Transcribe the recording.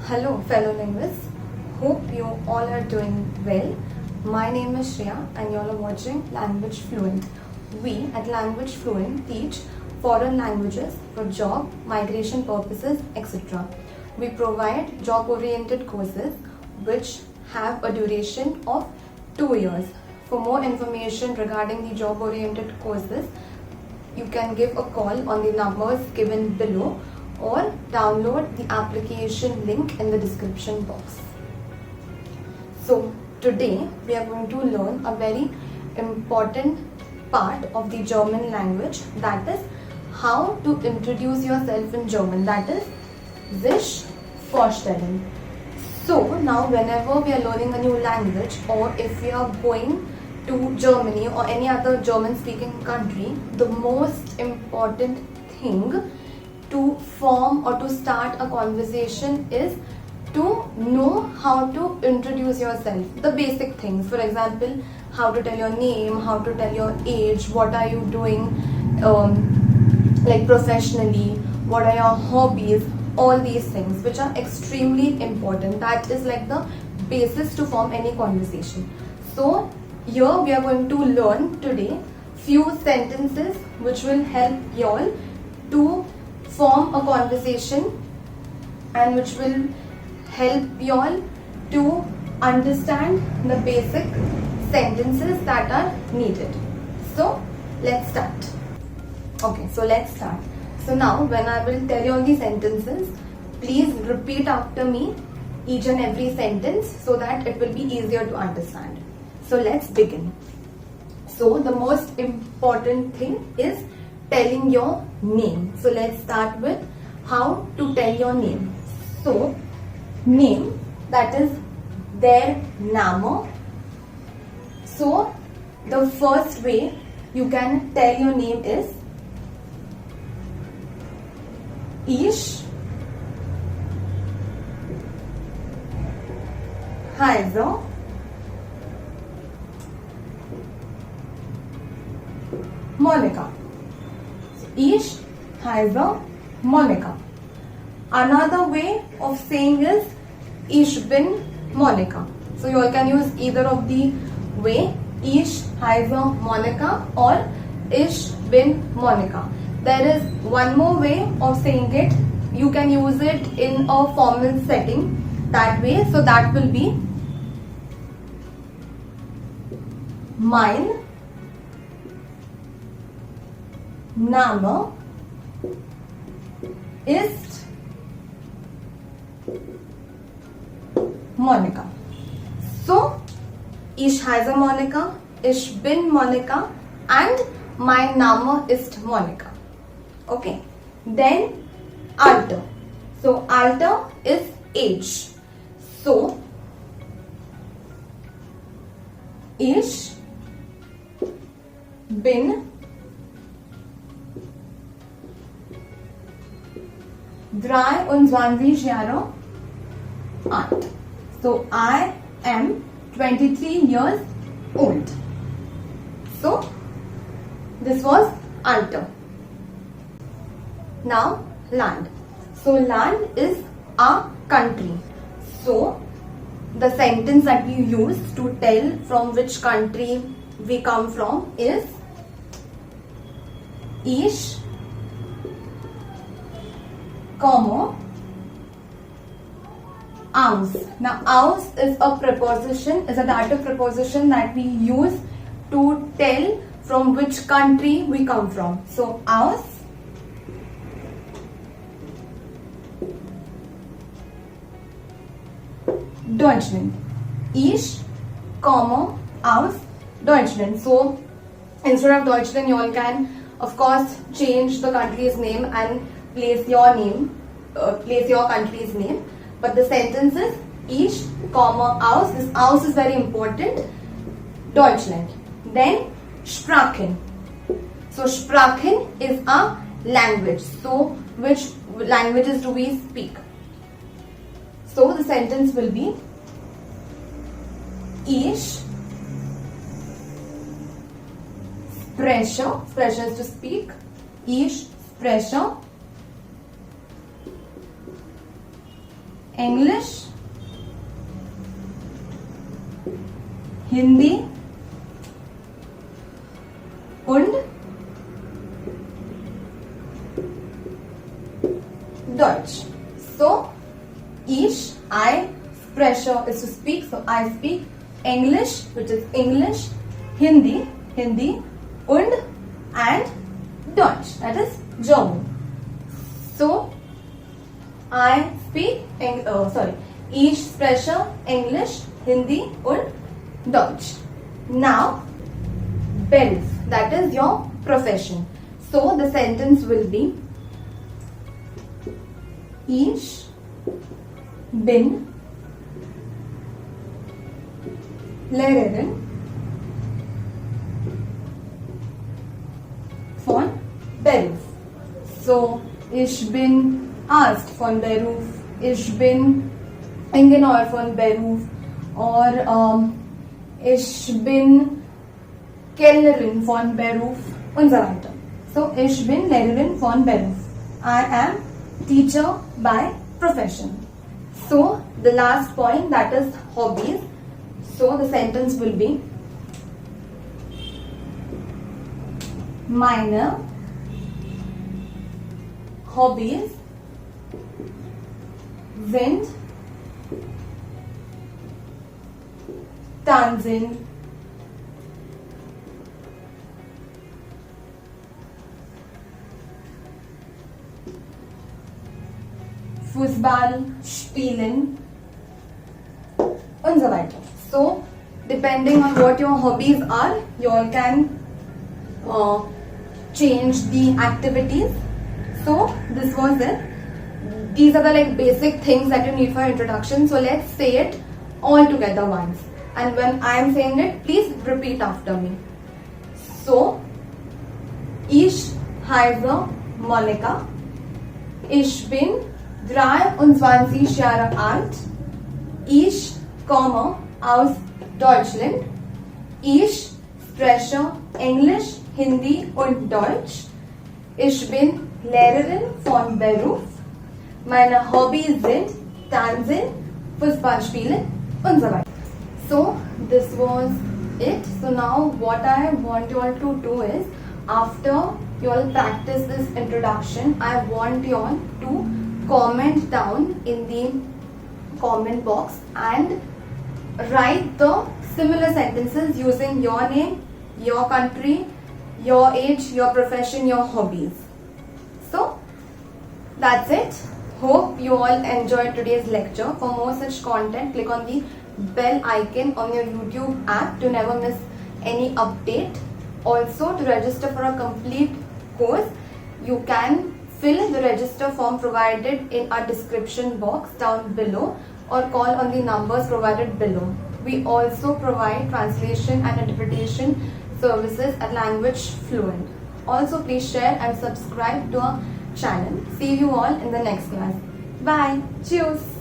Hello fellow linguists, hope you all are doing well. My name is Shreya and you all are watching Language Fluent. We at Language Fluent teach foreign languages for job, migration purposes, etc. We provide job oriented courses which have a duration of 2 years. For more information regarding the job oriented courses, you can give a call on the numbers given below or download the application link in the description box. So today we are going to learn a very important part of the German language, that is how to introduce yourself in German, that is sich vorstellen. So now whenever we are learning a new language, or if we are going to Germany or any other German speaking country, the most important thing to form or to start a conversation is to know how to introduce yourself. The basic things, for example, how to tell your name, how to tell your age, what are you doing like professionally, what are your hobbies, all these things which are extremely important. That is like the basis to form any conversation. So here we are going to learn today few sentences which will help you all to form a conversation and which will help you all to understand the basic sentences that are needed. So let's start. Okay, so let's start. So now when I will tell you all the sentences, please repeat after me each and every sentence so that it will be easier to understand. So let's begin. So the most important thing is telling your name. So let's start with how to tell your name. So name, that is der Name. So the first way you can tell your name is Ich heiße Monica. Ich heiße Monica. Another way of saying is Ich bin Monica. So you all can use either of the way, Ich heiße Monica or Ich bin Monica. There is one more way of saying it. You can use it in a formal setting that way. So that will be Mein Name ist Monica. So, ich heiße Monica, ich bin Monica and mein Name ist Monica. Okay. Then Alter. So, Alter is age. So, ich bin 23 Jahre alt. So I am 23 years old. So this was Alter. Now land. So land is a country. So the sentence that we use to tell from which country we come from is Ich komme aus. Now aus is a preposition, is a dative preposition that we use to tell from which country we come from. So aus Deutschland. Ich komme aus Deutschland. So instead of Deutschland, you all can of course change the country's name and place your name, place your country's name. But the sentence is Ich komme aus. This aus is very important. Deutschland. Then Sprachen. So Sprachen is a language. So which languages do we speak? So the sentence will be Ich spreche. Spreche is to speak. Ich spreche English, Hindi und Deutsch. So I spreche is to speak, so I speak English, which is English, Hindi und Deutsch, that is German. So I speak ich spreche English, Hindi und Deutsch. Now Beruf, that is your profession. So the sentence will be Ich bin Lehrerin von Beruf. So ich bin Arzt von Beruf, ich bin Ingenieur von Beruf, or ich bin Kellnerin von Beruf und so weiter. So ich bin Lehrerin von Beruf. I am teacher by profession. So the last point, that is hobbies. So the sentence will be meine Hobbys sind Tanzen, Fußball spielen und so weiter. So depending on what your hobbies are, you all can change the activities. So this was it. These are the like basic things that you need for introduction. So let's say it all together once. And when I am saying it, please repeat after me. So, ich heiße Monika. Ich bin 23 Jahre alt. Ich komme aus Deutschland. Ich spreche Englisch, Hindi und Deutsch. Ich bin Lehrerin von Beruf. Meine Hobbys sind Tanzen, Fußball spielen und so weiter. So this was it. So now what I want you all to do is, after you all practice this introduction, I want you all to comment down in the comment box and write the similar sentences using your name, your country, your age, your profession, your hobbies. So that's it. Hope you all enjoyed today's lecture. For more such content, click on the bell icon on your YouTube app to never miss any update. Also, to register for a complete course, you can fill the register form provided in our description box down below or call on the numbers provided below. We also provide translation and interpretation services at Language Fluent. Also, please share and subscribe to our channel. See you all in the next class. Bye. Cheers.